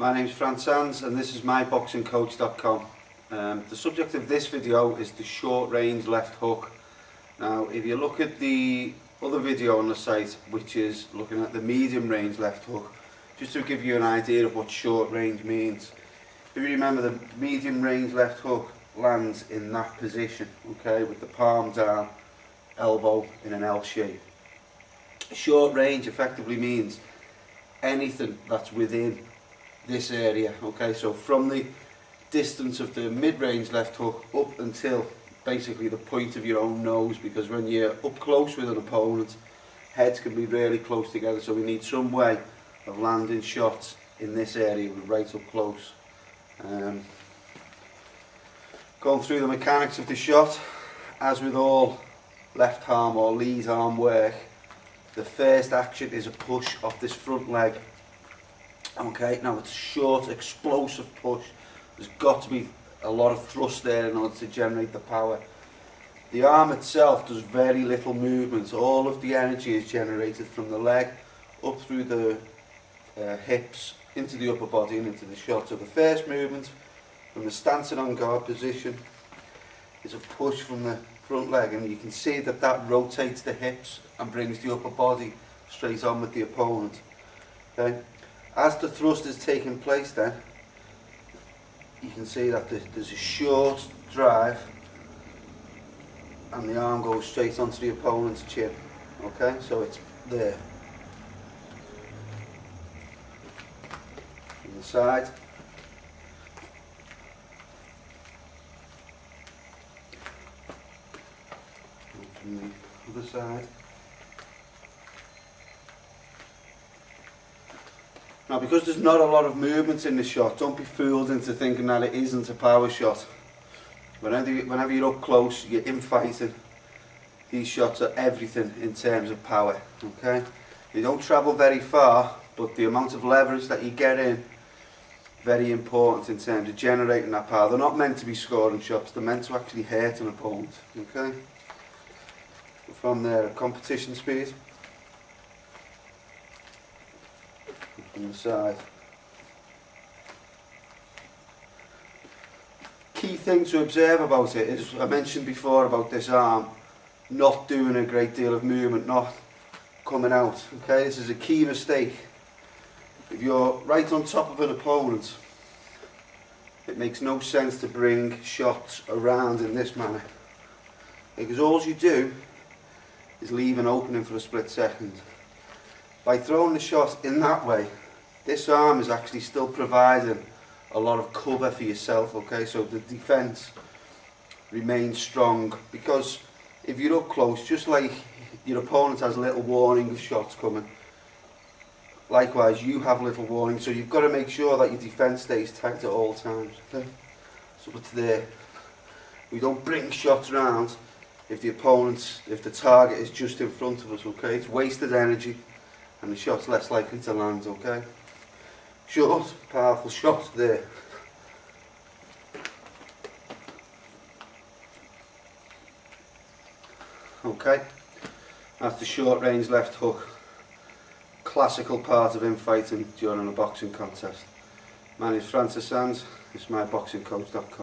My name's Franz Sands and this is myboxingcoach.com. The subject of this video is the short range left hook. Now if you look at the other video on the site, which is looking at the medium range left hook, just to give you an idea of what short range means. If you remember, the medium range left hook lands in that position, okay, with the palm down, elbow in an L shape. Short range effectively means anything that's within this area, okay, so from the distance of the mid-range left hook up until basically the point of your own nose, because when you're up close with an opponent, heads can be really close together, so we need some way of landing shots in this area right up close. Going through the mechanics of the shot, as with all left arm or lead arm work, the first action is a push off this front leg. Okay, now it's a short, explosive push. There's got to be a lot of thrust there in order to generate the power. The arm itself does very little movement. All of the energy is generated from the leg up through the hips, into the upper body and into the shot. So the first movement from the stance and on guard position is a push from the front leg, and you can see that that rotates the hips and brings the upper body straight on with the opponent. Okay. As the thrust is taking place then, you can see that there's a short drive and the arm goes straight onto the opponent's chin. Okay, so it's there. From the side. And from the other side. Now, because there's not a lot of movement in the shot, don't be fooled into thinking that it isn't a power shot. Whenever you're up close, you're infighting, these shots are everything in terms of power. Okay, you don't travel very far, but the amount of leverage that you get in, very important in terms of generating that power. They're not meant to be scoring shots, they're meant to actually hurt an opponent. Okay, from there, competition speed. From the side. Key thing to observe about it is, I mentioned before about this arm not doing a great deal of movement, not coming out. Okay, this is a key mistake. If you're right on top of an opponent, it makes no sense to bring shots around in this manner, because all you do is leave an opening for a split second. By throwing the shot in that way, this arm is actually still providing a lot of cover for yourself, okay, so the defence remains strong, because if you're up close, just like your opponent has little warning of shots coming, likewise you have little warning, so you've got to make sure that your defence stays tight at all times, okay, so it's there. We don't bring shots around if the target is just in front of us, okay, it's wasted energy and the shot's less likely to land, okay. Short, powerful shot there. Okay, that's the short range left hook. Classical part of infighting during a boxing contest. My name is Franz Sands, this is myboxingcoach.com.